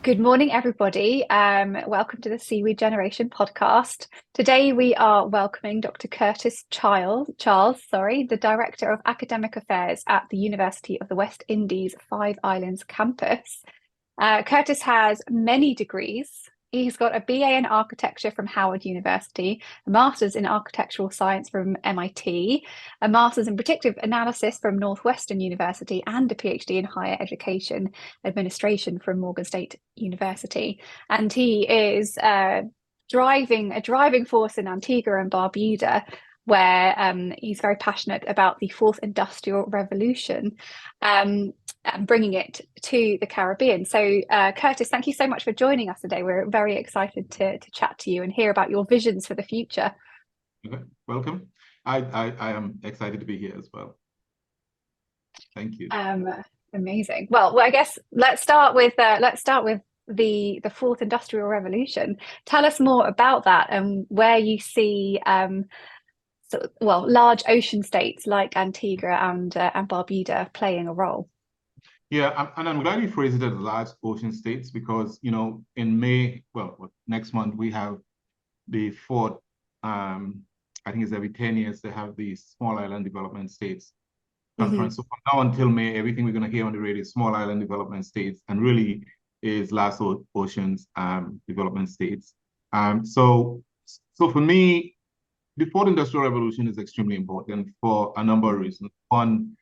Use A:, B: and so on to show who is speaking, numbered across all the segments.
A: Good morning, everybody. Welcome to the Seaweed Generation podcast. Today we are welcoming Dr. Curtis Charles, the Director of Academic Affairs at the University of the West Indies Five Islands campus. Curtis has many degrees. He's got a BA in architecture from Howard University, a master's in architectural science from MIT, a master's in predictive analysis from Northwestern University, and a PhD in higher education administration from Morgan State University. And he is a driving force in Antigua and Barbuda, where he's very passionate about the fourth industrial revolution and bringing it to the Caribbean. So Curtis, thank you so much for joining us today. We're very excited to chat to you and hear about your visions for the future.
B: Okay, welcome. I am excited to be here as well. Thank you.
A: Amazing. Well, I guess let's start with the fourth industrial revolution. Tell us more about that and where you see large ocean states like Antigua and Barbuda playing a role.
B: Yeah, and I'm glad you phrased it as large ocean states because, in May, next month, we have the fourth, I think it's every 10 years, they have the Small Island Development States Conference. So from now until May, everything we're going to hear on the radio is Small Island Development States and really is large oceans development states. So for me, the fourth industrial revolution is extremely important for a number of reasons. One,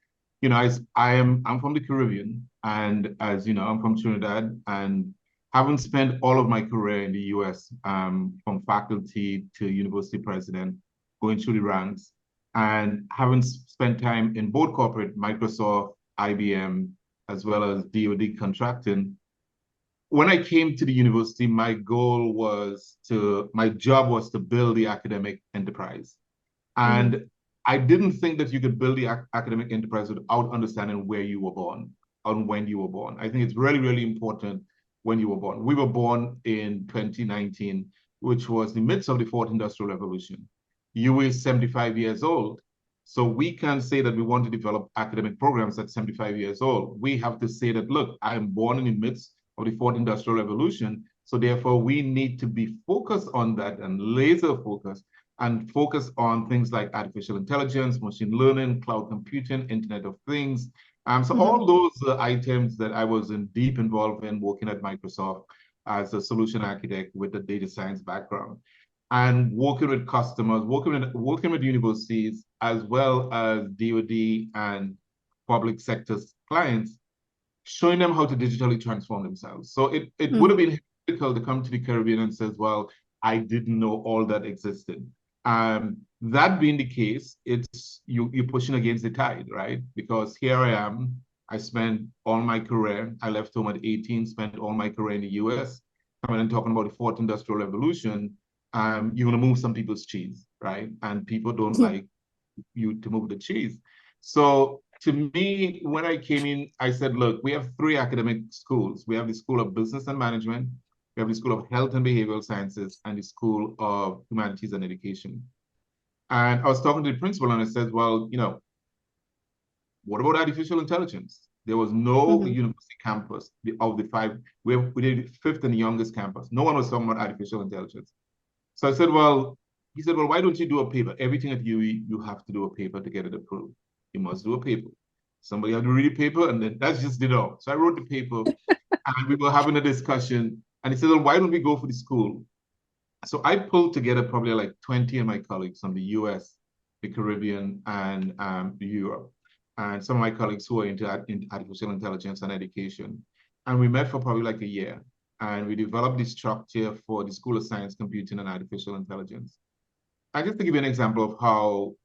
B: I'm from the Caribbean, and as you know, I'm from Trinidad, and having spent all of my career in the US, from faculty to university president, going through the ranks, and having spent time in both corporate, Microsoft, IBM, as well as DoD contracting. When I came to the university, my job was to build the academic enterprise. And I didn't think that you could build the academic enterprise without understanding where you were born and when you were born. I think it's really, really important when you were born. We were born in 2019, which was the midst of the fourth industrial revolution. UWI is 75 years old. So we can't say that we want to develop academic programs at 75 years old. We have to say that, look, I am born in the midst of the fourth industrial revolution. So therefore, we need to be focused on that and laser focused and focus on things like artificial intelligence, machine learning, cloud computing, Internet of Things. So all those items that I was deep involved in working at Microsoft as a solution architect with a data science background and working with customers, working with universities, as well as DoD and public sector clients, showing them how to digitally transform themselves. So it would have been difficult to come to the Caribbean and say, well, I didn't know all that existed. That being the case, it's you're pushing against the tide, right? Because here I am, I spent all my career, I left home at 18, spent all my career in the US, coming and talking about the fourth industrial revolution. You're gonna move some people's cheese, right? And people don't like you to move the cheese. So to me, when I came in, I said, look, we have three academic schools. We have the School of Business and Management, we have the School of Health and Behavioral Sciences, and the School of Humanities and Education. And I was talking to the principal and I said, well, what about artificial intelligence? There was no university campus of the five. We did the fifth and youngest campus. No one was talking about artificial intelligence. So I said, he said, why don't you do a paper? Everything at UWI, you have to do a paper to get it approved. You must do a paper. Somebody had to read a paper, and then that's just it all. So I wrote the paper, and we were having a discussion, and he said, well, why don't we go for the school? So I pulled together probably like 20 of my colleagues from the US, the Caribbean, and Europe, and some of my colleagues who are into artificial intelligence and education. And we met for probably like a year, and we developed the structure for the School of Science, Computing, and Artificial Intelligence. I just to give you an example of how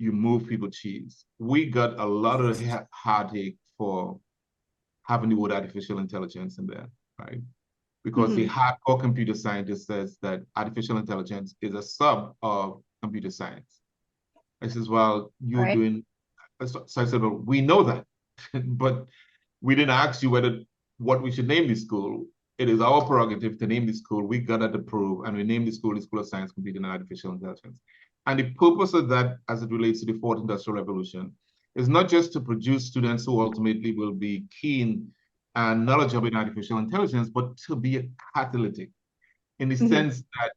B: you move people cheese. We got a lot of heartache for having the word artificial intelligence in there, right? Because the hardcore computer scientist says that artificial intelligence is a sub of computer science. I says, well, you're doing, so I said, well, we know that, but we didn't ask you what we should name the school. It is our prerogative to name the school. We got it approved, and we named the School of Science, Computing, and Artificial Intelligence. And the purpose of that, as it relates to the fourth industrial revolution, is not just to produce students who ultimately will be keen and knowledgeable in artificial intelligence, but to be a catalytic in the sense that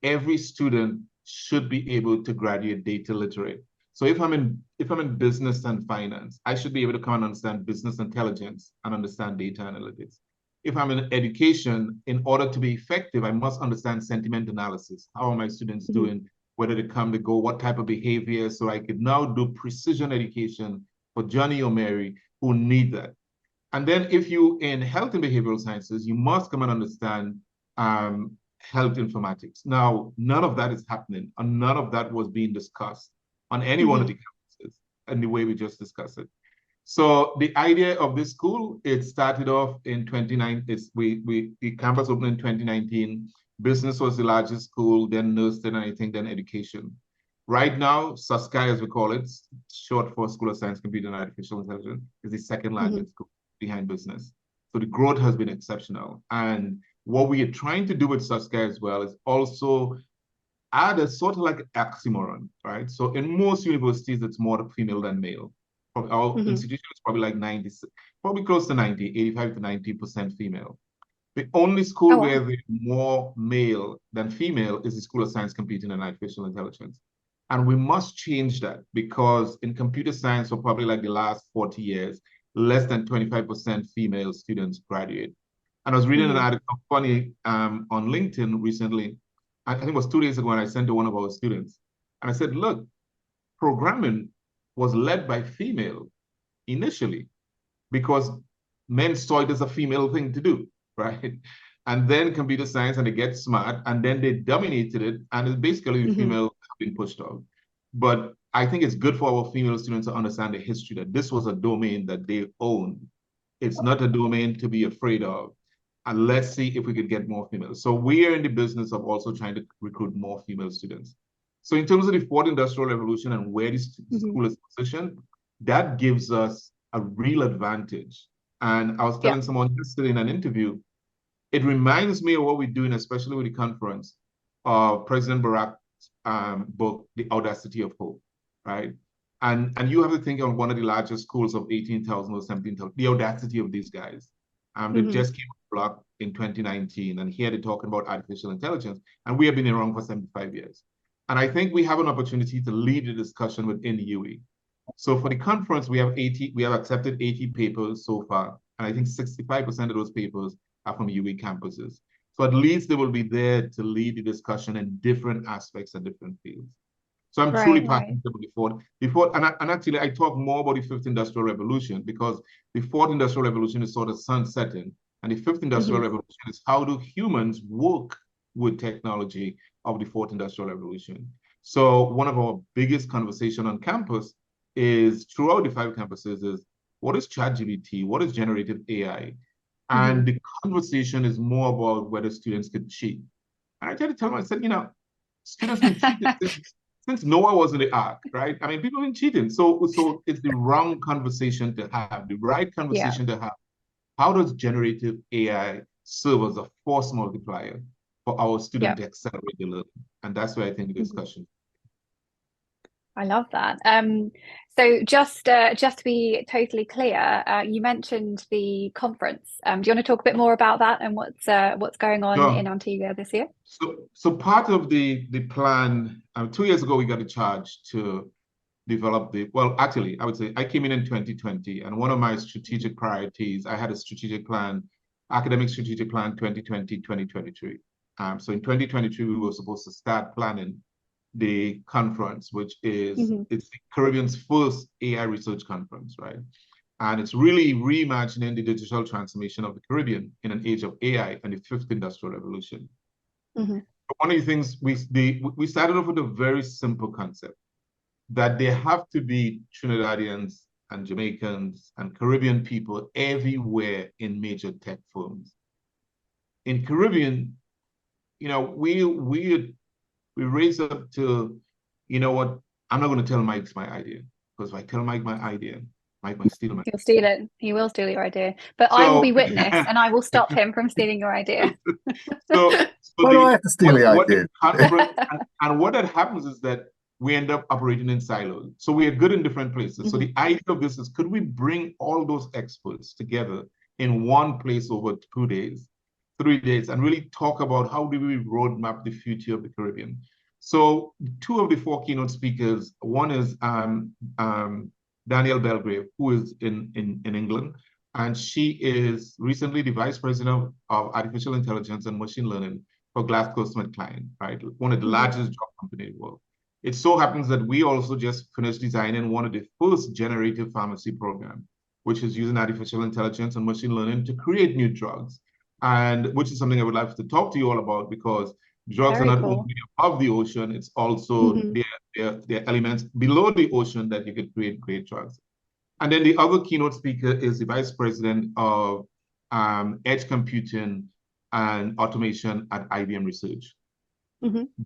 B: every student should be able to graduate data literate. So if I'm in business and finance, I should be able to come and understand business intelligence and understand data analytics. If I'm in education, in order to be effective, I must understand sentiment analysis. How are my students doing? Whether they come, they go, what type of behavior? So I could now do precision education for Johnny or Mary who need that. And then if you in health and behavioral sciences, you must come and understand health informatics. Now, none of that is happening, and none of that was being discussed on any one of the campuses in the way we just discussed it. So the idea of this school, it started off in 2019. The campus opened in 2019. Business was the largest school, then nursing, and I think then education. Right now, SASCI, as we call it, short for School of Science, Computer, and Artificial Intelligence, is the second largest school behind business. So the growth has been exceptional. And what we are trying to do with SASCI as well is also add a sort of like oxymoron, right? So in most universities, it's more female than male. Our institution is probably like 90, probably close to 90, 85 to 90% female. The only school where there's more male than female is the School of Science, Computing, and Artificial Intelligence. And we must change that because in computer science, for probably like the last 40 years, less than 25% female students graduate. And I was reading an article funny on LinkedIn recently. I think it was 2 days ago, and I sent to one of our students. And I said, look, programming was led by female initially because men saw it as a female thing to do, right? And then computer science, and they get smart, and then they dominated it, and it's basically the female have been pushed off. But I think it's good for our female students to understand the history that this was a domain that they own. It's not a domain to be afraid of. And let's see if we could get more females. So we are in the business of also trying to recruit more female students. So in terms of the fourth industrial revolution and where this school is positioned, that gives us a real advantage. And I was telling someone yesterday in an interview, it reminds me of what we're doing, especially with the conference of President Barack's book, The Audacity of Hope, right? And you have to think of one of the largest schools of 18,000 or 17,000, the audacity of these guys. They just came on the block in 2019, and here they're talking about artificial intelligence, and we have been around for 75 years. And I think we have an opportunity to lead the discussion within the UE. So for the conference, we have accepted 80 papers so far, and I think 65% of those papers are from UE campuses. So at least they will be there to lead the discussion in different aspects and different fields. So I'm truly passionate about the fourth, and actually I talk more about the fifth industrial revolution because the fourth industrial revolution is sort of sunsetting, and the fifth industrial revolution is how do humans work with technology of the fourth industrial revolution. So one of our biggest conversation on campus is throughout the 5 campuses is what is ChatGPT, what is generative AI, and the conversation is more about whether students could cheat. And I try to tell them, I said, students can cheat since Noah was in the ark, right? I mean, people have been cheating. So it's the wrong conversation to have, the right conversation to have. How does generative AI serve as a force multiplier for our students to accelerate the learning? And that's where I think the discussion.
A: I love that. So just to be totally clear, you mentioned the conference. Do you want to talk a bit more about that and what's going on in Antigua this year?
B: So part of the plan, 2 years ago, we got a charge to develop actually, I would say I came in 2020, and one of my strategic priorities, I had a strategic plan, academic strategic plan 2020-2023. So in 2023, we were supposed to start planning the conference, which is it's the Caribbean's first AI research conference, right? And it's really reimagining the digital transformation of the Caribbean in an age of AI and the fifth industrial revolution. One of the things we started off with a very simple concept that there have to be Trinidadians and Jamaicans and Caribbean people everywhere in major tech firms. In Caribbean, we raise up to, what, I'm not going to tell Mike it's my idea, because if I tell Mike my idea, Mike might steal my idea.
A: He'll steal it. He will steal your idea. But I will be witness and I will stop him from stealing your idea.
C: Why do I have to steal the idea?
B: And what that happens is that we end up operating in silos. So we are good in different places. So the idea of this is, could we bring all those experts together in one place over 2 days, 3 days, and really talk about how do we roadmap the future of the Caribbean. So 2 of the 4 keynote speakers, one is Danielle Belgrave, who is in England, and she is recently the Vice President of Artificial Intelligence and Machine Learning for GlaxoSmithKline, right? One of the largest drug companies in the world. It so happens that we also just finished designing one of the first generative pharmacy program, which is using artificial intelligence and machine learning to create new drugs, and which is something I would like to talk to you all about, because drugs are not only above the ocean, it's also there are elements below the ocean that you could create great drugs. And then the other keynote speaker is the Vice President of Edge Computing and Automation at IBM Research.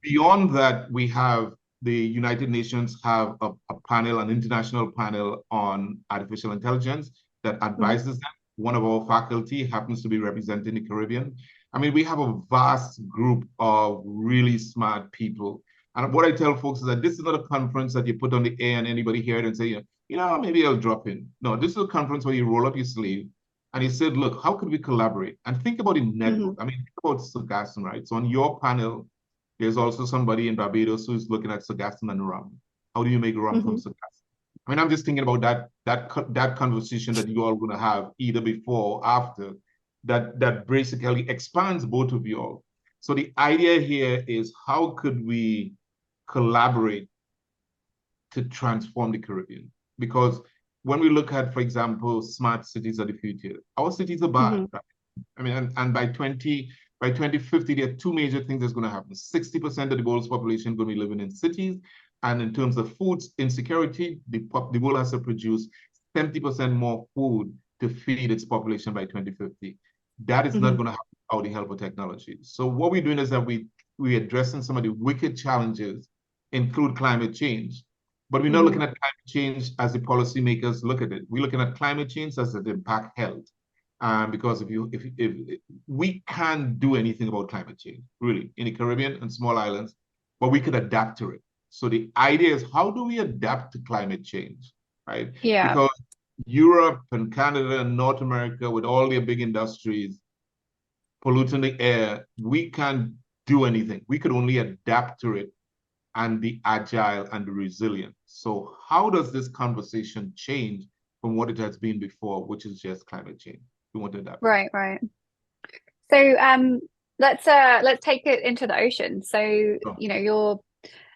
B: Beyond that, we have the United Nations have a panel, an international panel on artificial intelligence that advises them. One of our faculty happens to be representing the Caribbean. I mean, we have a vast group of really smart people. And what I tell folks is that this is not a conference that you put on the air and anybody hear it and say, maybe I'll drop in. No, this is a conference where you roll up your sleeve and you said, look, how could we collaborate? And think about the network. I mean, think about sargassum, right? So on your panel, there's also somebody in Barbados who's looking at sargassum and rum. How do you make rum from sargassum? I mean, I'm just thinking about that conversation that you all going to have either before or after, that basically expands both of you all. So the idea here is, how could we collaborate to transform the Caribbean? Because when we look at, for example, smart cities of the future, our cities are bad. Right? I mean, and by 2050, there are 2 major things that's going to happen. 60% of the world's population is going to be living in cities. And in terms of food insecurity, the world has to produce 70% more food to feed its population by 2050. That is not going to happen without the help of technology. So what we're doing is that we're addressing some of the wicked challenges, include climate change. But we're not looking at climate change as the policymakers look at it. We're looking at climate change as it impacts health. Because if we can't do anything about climate change, really, in the Caribbean and small islands, but we could adapt to it. So the idea is, how do we adapt to climate change, right?
A: Yeah.
B: Because Europe and Canada and North America, with all their big industries polluting the air, we can't do anything. We could only adapt to it and be agile and resilient. So how does this conversation change from what it has been before, which is just climate change? We want to adapt.
A: Right. So let's take it into the ocean. So you're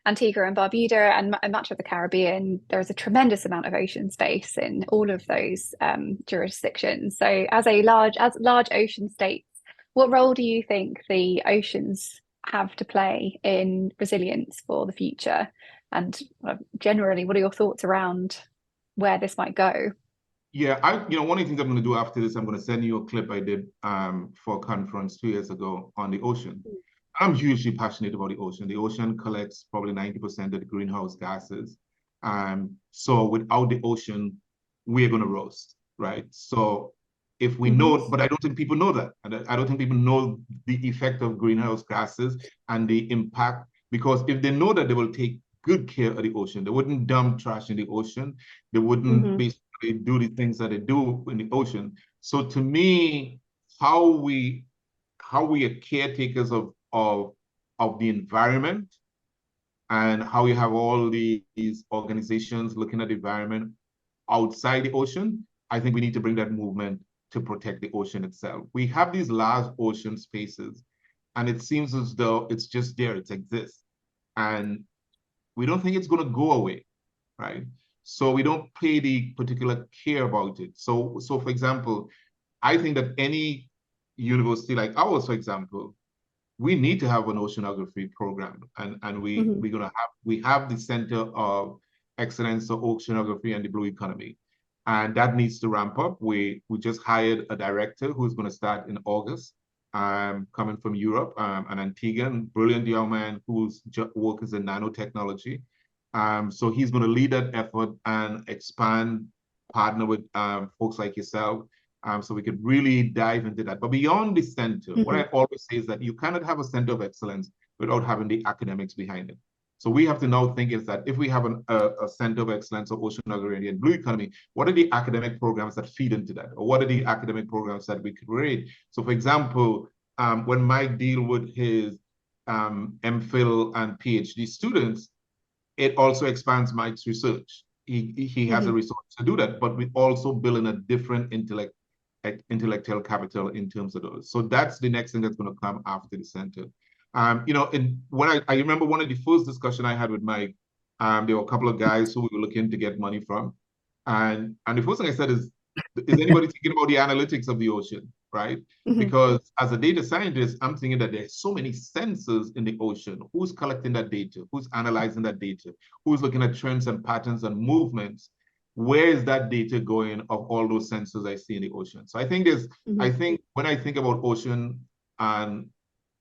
A: Antigua and Barbuda and much of the Caribbean. There is a tremendous amount of ocean space in all of those jurisdictions. So as large ocean states, what role do you think the oceans have to play in resilience for the future? And generally, what are your thoughts around where this might go?
B: Yeah, one of the things I'm going to do after this, I'm going to send you a clip I did for a conference 2 years ago on the ocean. I'm hugely passionate about the ocean. The ocean collects probably 90% of the greenhouse gases. So without the ocean, we're going to roast, right? So if we know, but I don't think people know that. And I don't think people know the effect of greenhouse gases and the impact, because if they know that, they will take good care of the ocean. They wouldn't dump trash in the ocean. They wouldn't basically do the things that they do in the ocean. So to me, how we are caretakers of the environment, and how you have all these organizations looking at the environment outside the ocean, I think we need to bring that movement to protect the ocean itself. We have these large ocean spaces, and it seems as though it's just there, it exists. And we don't think it's going to go away, right? So we don't pay the particular care about it. So for example, I think that any university like ours, for example, we need to have an oceanography program, and we have the Center of Excellence for Oceanography and the Blue Economy, and that needs to ramp up. We just hired a director who's going to start in August, coming from Europe, an Antiguan, brilliant young man whose work is in nanotechnology. So he's going to lead that effort and expand, partner with folks like yourself, so we could really dive into that. But beyond the center, what I always say is that you cannot have a center of excellence without having the academics behind it. So we have to now think is that if we have a center of excellence of oceanography and blue economy, what are the academic programs that feed into that? Or what are the academic programs that we create? So for example, when Mike deal with his MPhil and PhD students, it also expands Mike's research. He has a resource to do that, but we also build in a different intellectual capital in terms of those. So that's the next thing that's going to come after the center. You know, and when I remember one of the first discussion I had with Mike, there were a couple of guys who we were looking to get money from. And the first thing I said is anybody thinking about the analytics of the ocean, right? Because as a data scientist, I'm thinking that there's so many sensors in the ocean. Who's collecting that data? Who's analyzing that data? Who's looking at trends and patterns and movements? Where is that data going of all those sensors I see in the ocean? So I think I think when I think about ocean, and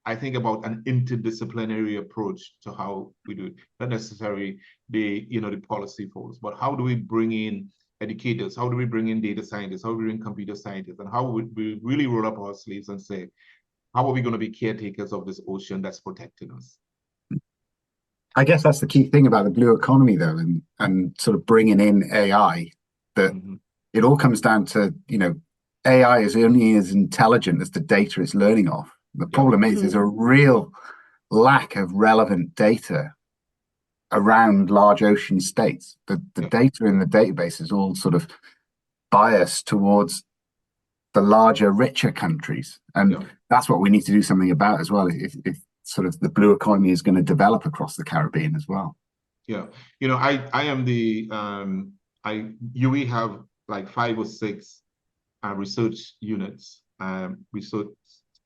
B: I think about an interdisciplinary approach to how we do it, not necessarily the policy force, but how do we bring in educators? How do we bring in data scientists? How do we bring computer scientists? And how would we really roll up our sleeves and say, how are we going to be caretakers of this ocean that's protecting us?
C: I guess that's the key thing about the blue economy, though, and sort of bringing in AI, that it all comes down to, AI is only as intelligent as the data it's learning off. The problem is there's a real lack of relevant data around large ocean states. The data in the database is all sort of biased towards the larger, richer countries. And that's what we need to do something about as well, if sort of the blue economy is going to develop across the Caribbean as well. Yeah.
B: I am we have like 5 or 6 research units, research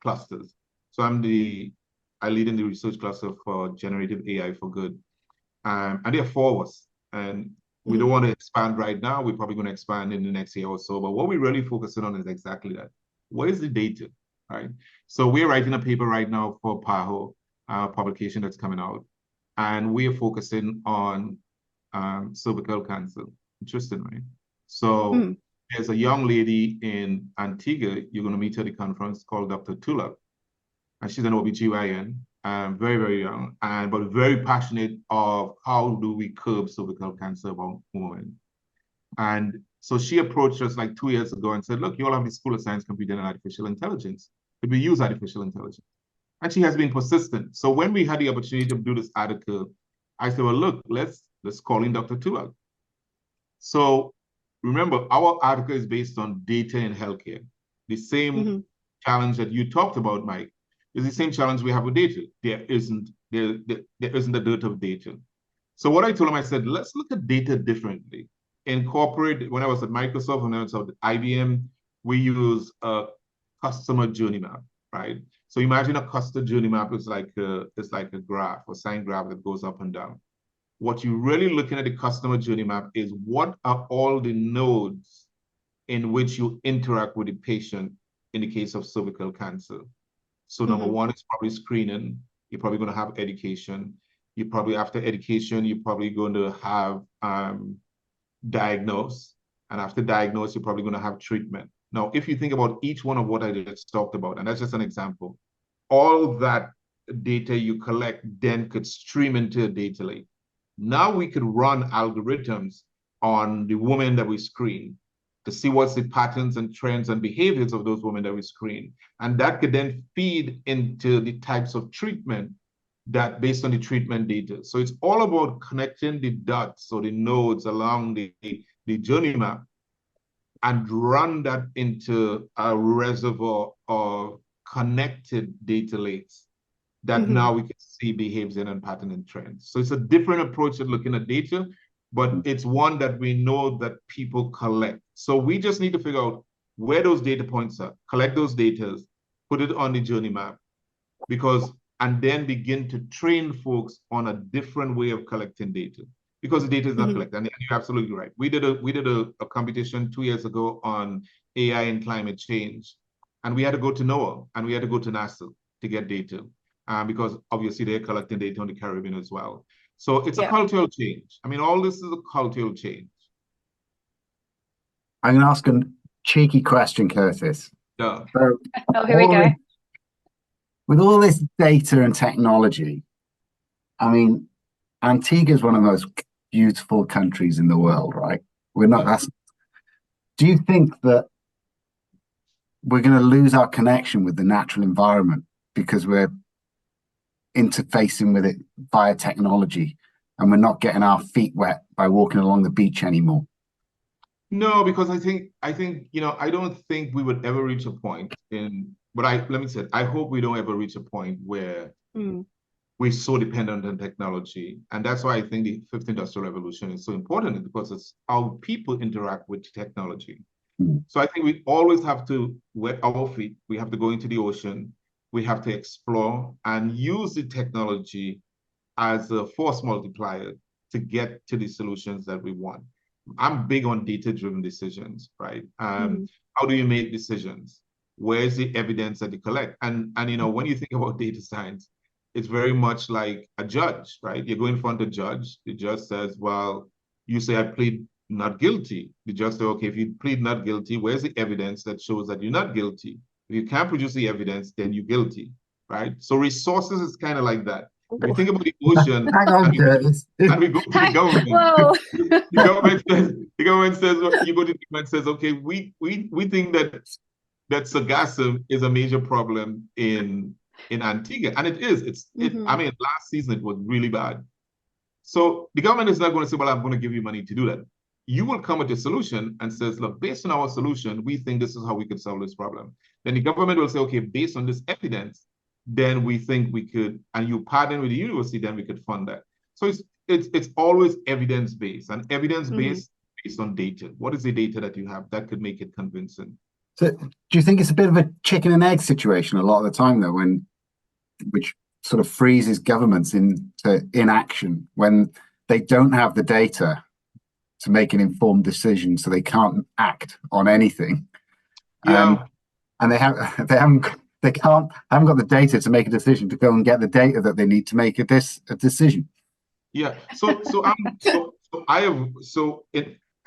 B: clusters. So I lead in the research cluster for generative AI for good. And there are 4 of us. And we don't want to expand right now. We're probably going to expand in the next year or so. But what we're really focusing on is exactly that. What is the data, right? So we're writing a paper right now for PAHO, publication that's coming out. And we are focusing on cervical cancer. Interesting, right? So there's a young lady in Antigua, you're going to meet her at the conference, called Dr. Tulak. And she's an OBGYN, very, very young, but very passionate of how do we curb cervical cancer among women. And so she approached us like 2 years ago and said, look, you all have the School of Science, Computer, and Artificial Intelligence. Could we use artificial intelligence? And she has been persistent. So when we had the opportunity to do this article, I said, well, look, let's call in Dr. Tulak. So remember, our article is based on data in healthcare. The same challenge that you talked about, Mike, is the same challenge we have with data. There isn't a dearth of data. So what I told him, I said, let's look at data differently. In corporate, when I was at Microsoft, when I was at IBM, we use a customer journey map, right? So imagine a customer journey map is like a graph, a sine graph that goes up and down. What you're really looking at the customer journey map is what are all the nodes in which you interact with the patient in the case of cervical cancer. So number one is probably screening. You're probably going to have education. You probably, after education, you're probably going to have diagnose. And after diagnose, you're probably going to have treatment. Now, if you think about each one of what I just talked about, and that's just an example, all that data you collect then could stream into a data lake. Now we could run algorithms on the women that we screen to see what's the patterns and trends and behaviors of those women that we screen. And that could then feed into the types of treatment that based on the treatment data. So it's all about connecting the dots or the nodes along the journey map and run that into a reservoir of connected data lakes that now we can see behavior and pattern and trends. So it's a different approach to looking at data, but it's one that we know that people collect. So we just need to figure out where those data points are, collect those data, put it on the journey map, and then begin to train folks on a different way of collecting data, because the data is not collected. And you're absolutely right. We did a competition 2 years ago on AI and climate change, and we had to go to NOAA and we had to go to NASA to get data, because obviously they're collecting data on the Caribbean as well. So it's a cultural change. I mean, all this is a cultural change.
C: I'm going to ask a cheeky question, Curtis.
B: Yeah.
C: So,
A: here we go.
C: With all this data and technology, I mean, Antigua is one of the most beautiful countries in the world, right? We're not. That's. Do you think that we're going to lose our connection with the natural environment because we're interfacing with it via technology, and we're not getting our feet wet by walking along the beach anymore?
B: No, because I think I don't think we would ever reach a point let me say, I hope we don't ever reach a point where we're so dependent on technology. And that's why I think the fifth industrial revolution is so important, because it's how people interact with technology. So I think we always have to wet our feet. We have to go into the ocean. We have to explore and use the technology as a force multiplier to get to the solutions that we want. I'm big on data-driven decisions, right? How do you make decisions? Where's the evidence that you collect? And when you think about data science, it's very much like a judge, right? You go in front of a judge. The judge says, well, you say I plead not guilty. The judge says, okay, if you plead not guilty, where's the evidence that shows that you're not guilty? If you can't produce the evidence, then you're guilty, right? So resources is kind of like that. If you think about the ocean,
C: Hang on, Curtis.
B: and we go to the government,
A: Whoa.
B: the government says, you go to the government says, okay, we think that sargassum is a major problem in Antigua, and it is. I mean, last season it was really bad. So the government is not going to say, well, I'm going to give you money to do that. You will come with a solution and says, look, based on our solution, we think this is how we could solve this problem. Then the government will say, okay, based on this evidence, then we think we could, and you partner with the university, then we could fund that. So it's always evidence-based, and evidence-based based on data. What is the data that you have that could make it convincing?
C: So do you think it's a bit of a chicken and egg situation a lot of the time, though, which sort of freezes governments into inaction when they don't have the data to make an informed decision, so they can't act on anything?
B: Yeah.
C: And they haven't got the data to make a decision, to go and get the data that they need to make a decision.
B: Yeah.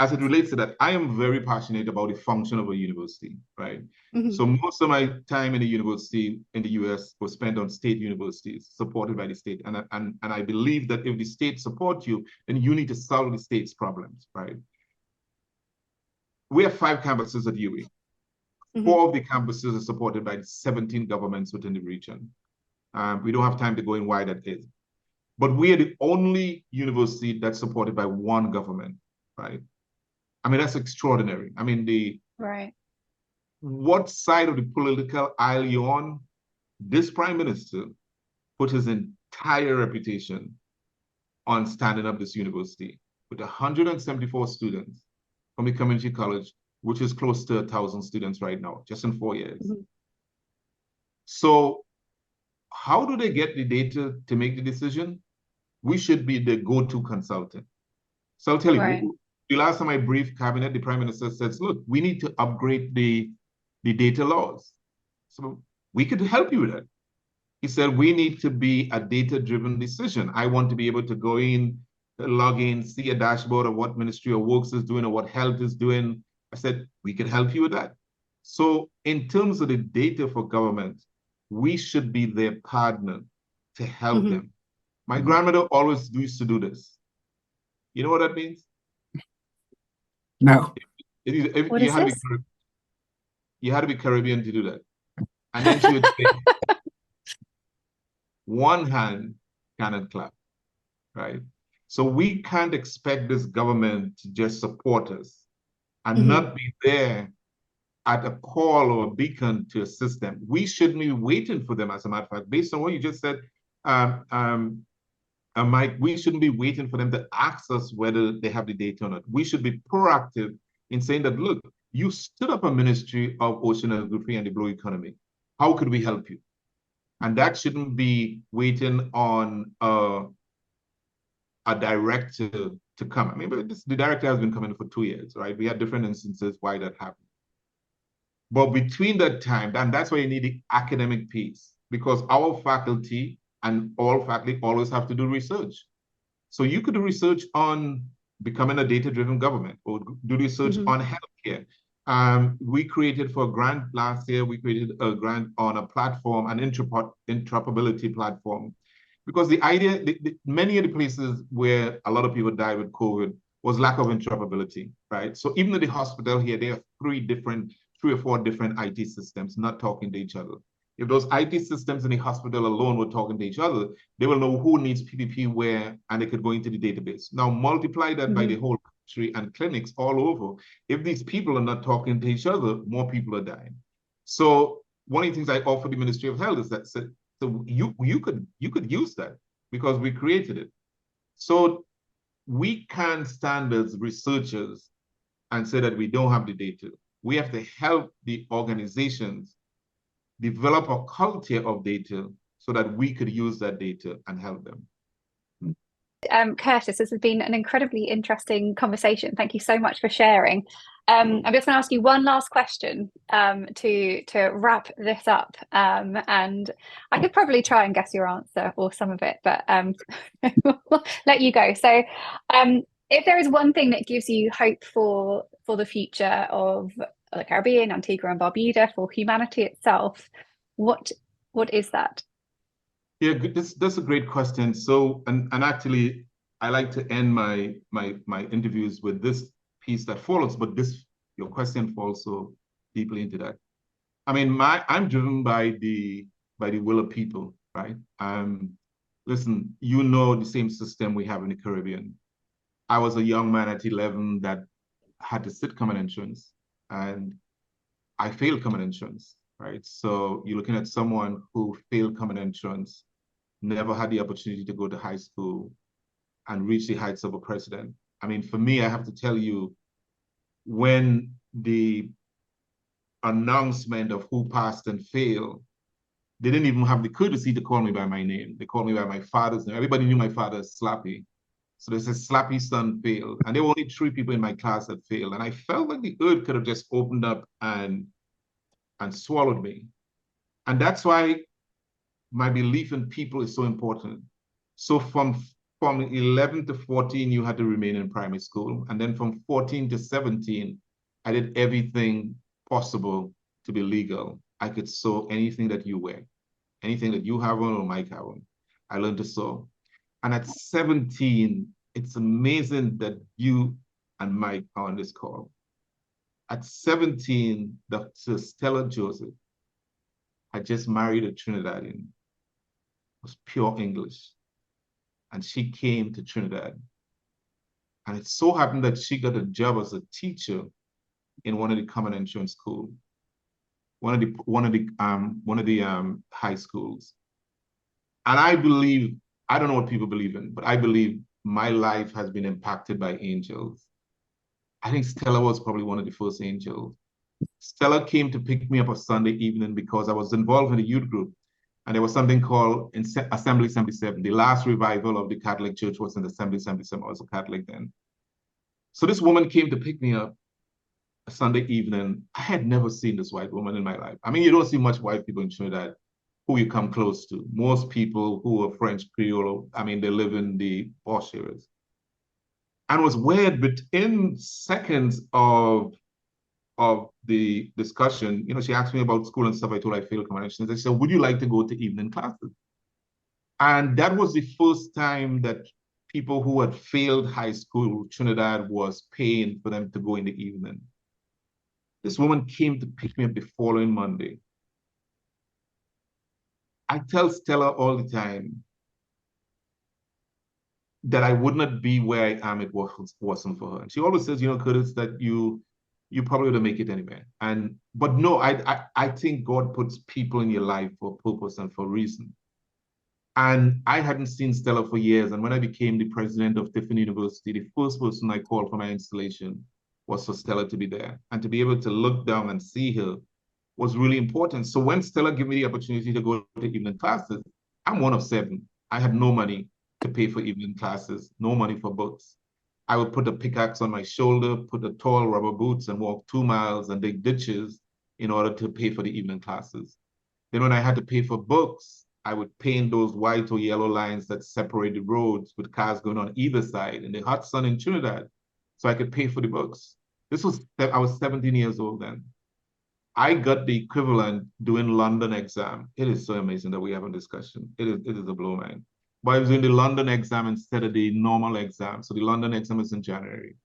B: As it relates to that, I am very passionate about the function of a university, right? So most of my time in the university in the US was spent on state universities supported by the state. And I believe that if the state supports you, then you need to solve the state's problems, right? We have 5 campuses at UWI. 4 of the campuses are supported by 17 governments within the region. We don't have time to go in why that is. But we are the only university that's supported by 1 government, right? I mean, that's extraordinary. I mean, what side of the political aisle you're on, this prime minister put his entire reputation on standing up this university with 174 students from the community college, which is close to 1,000 students right now, just in 4 years. So how do they get the data to make the decision? We should be the go-to consultant. So I'll tell you, the last time I briefed cabinet, the prime minister says, look, we need to upgrade the data laws. So we could help you with that. He said, we need to be a data-driven decision. I want to be able to go in, log in, see a dashboard of what Ministry of Works is doing or what health is doing. I said, we could help you with that. So in terms of the data for government, we should be their partner to help them. My grandmother always used to do this. You know what that means?
C: No.
A: What is this?
B: You had to be Caribbean to do that. And then she would say, one hand cannot clap, right? So we can't expect this government to just support us and not be there at a call or a beacon to assist them. We shouldn't be waiting for them, as a matter of fact. Based on what you just said, Mike, we shouldn't be waiting for them to ask us whether they have the data or not. We should be proactive in saying that, look, you stood up a Ministry of Oceanography and the Blue Economy. How could we help you? And that shouldn't be waiting on a director to come. I mean, but the director has been coming for 2 years, right? We had different instances why that happened. But between that time, and that's why you need the academic piece, because our faculty and all faculty always have to do research. So you could do research on becoming a data-driven government or do research on healthcare. We created for a grant last year, we created a grant on a platform, an interoperability platform Because the idea, many of the places where a lot of people died with COVID was lack of interoperability, right? So even in the hospital here, there are three or four different IT systems not talking to each other. If those IT systems in the hospital alone were talking to each other, they will know who needs PPP where, and they could go into the database. Now multiply that by the whole country and clinics all over. If these people are not talking to each other, more people are dying. So one of the things I offer the Ministry of Health is that so you could use that because we created it. So we can't stand as researchers and say that we don't have the data. We have to help the organizations develop a culture of data so that we could use that data and help them.
A: Curtis, this has been an incredibly interesting conversation. Thank you so much for sharing. I'm just going to ask you one last question to wrap this up, and I could probably try and guess your answer or some of it, but we'll let you go. So, if there is one thing that gives you hope for the future of the Caribbean, Antigua and Barbuda, for humanity itself, what is that?
B: Yeah, that's a great question. So, and actually, I like to end my interviews with this piece that follows, but your question falls so deeply into that. I mean, I'm driven by the will of people, right? Listen, you know the same system we have in the Caribbean. I was a young man at 11 that had to sit common entrance, and I failed common entrance, right? So you're looking at someone who failed common entrance, never had the opportunity to go to high school and reach the heights of a president. I mean, for me, I have to tell you, when the announcement of who passed and failed, they didn't even have the courtesy to call me by my name. They called me by my father's name. Everybody knew my father as Slappy. So they said, Slappy's son failed. And there were only 3 people in my class that failed. And I felt like the earth could have just opened up and swallowed me. And that's why my belief in people is so important. So from 11 to 14, you had to remain in primary school. And then from 14 to 17, I did everything possible to be legal. I could sew anything that you wear, anything that you have on or Mike have on. I learned to sew. And at 17, it's amazing that you and Mike are on this call. At 17, Dr. Stella Joseph had just married a Trinidadian. It was pure English. And she came to Trinidad. And it so happened that she got a job as a teacher in one of the common entrance schools, one of the high schools. And I believe, I don't know what people believe in, but I believe my life has been impacted by angels. I think Stella was probably one of the first angels. Stella came to pick me up a Sunday evening because I was involved in a youth group. And there was something called Assembly 77. The last revival of the Catholic Church was in Assembly 77. I was a Catholic then. So this woman came to pick me up a Sunday evening. I had never seen this white woman in my life. I mean, you don't see much white people in Trinidad who you come close to. Most people who are French Creole, I mean, they live in the posh areas. And it was weird, within seconds of the discussion, you know, she asked me about school and stuff. I told her I failed common entrance. She said, would you like to go to evening classes? And that was the first time that people who had failed high school, Trinidad, was paying for them to go in the evening. This woman came to pick me up the following Monday. I tell Stella all the time that I would not be where I am if it wasn't for her. And she always says, you know, Curtis, that you probably would make it anyway. But no, I think God puts people in your life for purpose and for reason. And I hadn't seen Stella for years. And when I became the president of Tiffin University, the first person I called for my installation was for Stella to be there. And to be able to look down and see her was really important. So when Stella gave me the opportunity to go to evening classes, I'm one of 7. I had no money to pay for evening classes, no money for books. I would put a pickaxe on my shoulder, put a tall rubber boots and walk 2 miles and dig ditches in order to pay for the evening classes. Then when I had to pay for books, I would paint those white or yellow lines that separated roads with cars going on either side in the hot sun in Trinidad so I could pay for the books. I was 17 years old then. I got the equivalent doing London exam. It is so amazing that we have a discussion. It is a blow, man. but I was doing the London exam instead of the normal exam. So the London exam is in January.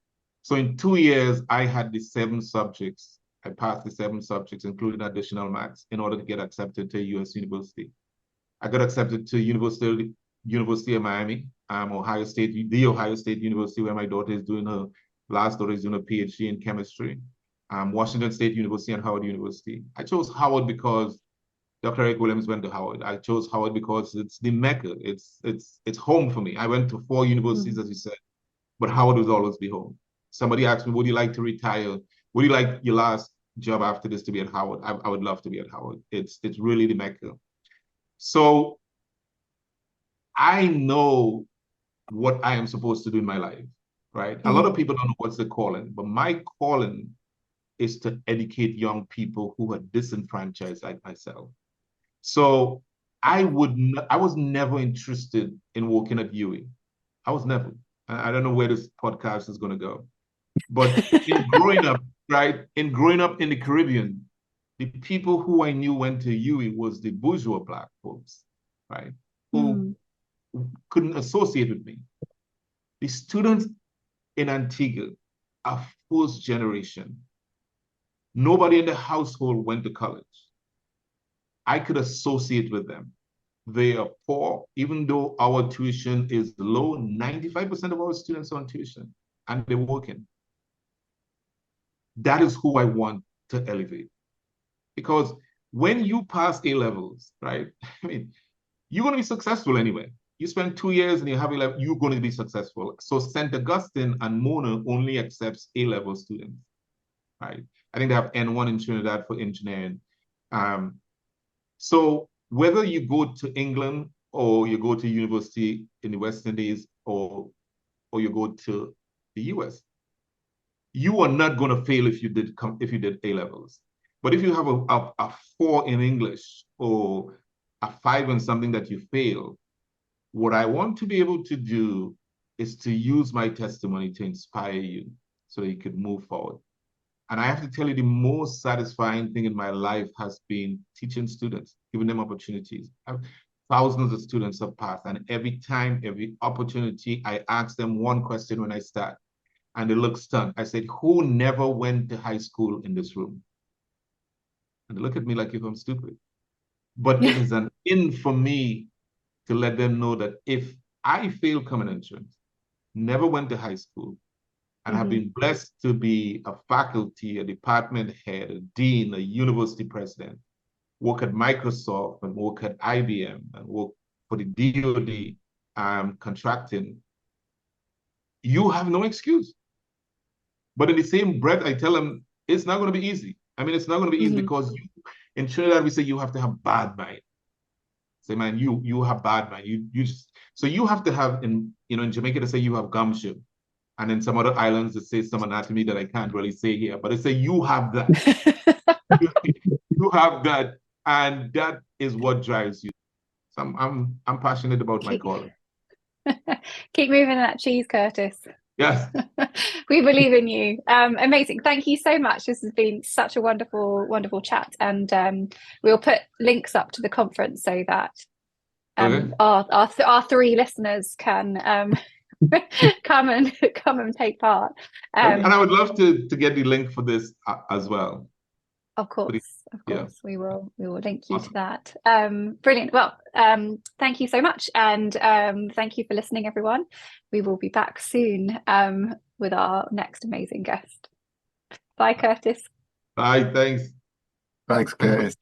B: So in 2 years, I had the 7 subjects. I passed the 7 subjects, including additional maths, in order to get accepted to a US university. I got accepted to University of Miami, Ohio State, the Ohio State University, where my daughter is doing her PhD in chemistry. Washington State University and Howard University. I chose Howard because Dr. Eric Williams went to Howard. I chose Howard because it's the Mecca. It's home for me. I went to 4 universities, as you said, but Howard will always be home. Somebody asked me, would you like to retire? Would you like your last job after this to be at Howard? I would love to be at Howard. It's really the Mecca. So I know what I am supposed to do in my life, right? A lot of people don't know what's the calling, but my calling is to educate young people who are disenfranchised like myself. So I was never interested in working at UWI. I was never. I don't know where this podcast is going to go. But in growing up, right, in the Caribbean, the people who I knew went to UWI was the bourgeois Black folks, right, who couldn't associate with me. The students in Antigua are first generation. Nobody in the household went to college. I could associate with them. They are poor, even though our tuition is low. 95% of our students are on tuition, and they're working. That is who I want to elevate. Because when you pass A-levels, right, I mean, you're going to be successful anyway. You spend 2 years and you have A-level, you're going to be successful. So St. Augustine and Mona only accepts A-level students, right? I think they have N1 in Trinidad for engineering. So whether you go to England or you go to university in the West Indies or you go to the US, you are not going to fail if you did A-levels. But if you have a 4 in English or a 5 in something that you fail, what I want to be able to do is to use my testimony to inspire you so that you could move forward. And I have to tell you, the most satisfying thing in my life has been teaching students, giving them opportunities. Thousands of students have passed, and every time, every opportunity, I ask them one question when I start, and they look stunned. I said, who never went to high school in this room? And they look at me like if I'm stupid. But it is an in for me to let them know that if I fail common entrance, never went to high school, and have been blessed to be a faculty, a department head, a dean, a university president, work at Microsoft and work at IBM and work for the DoD contracting, you have no excuse. But in the same breath, I tell them, it's not going to be easy. I mean, it's not going to be easy because in Trinidad, we say you have to have bad mind. Say, man, you have bad mind. So you have to have, in Jamaica, they say you have gumshoe. And in some other islands, it says some anatomy that I can't really say here, but they say you have that. You have that, and that is what drives you. So I'm passionate about my calling.
A: Keep moving that cheese, Curtis.
B: Yes.
A: We believe in you. Amazing. Thank you so much. This has been such a wonderful, wonderful chat. And we'll put links up to the conference so that our 3 listeners can come and take part.
B: And I would love to get the link for this as well.
A: Of course,
B: yeah.
A: we will link you to that. Brilliant. Well, thank you so much, and thank you for listening, everyone. We will be back soon with our next amazing guest. Bye, Curtis.
B: Bye. Thanks.
C: Thanks, Curtis.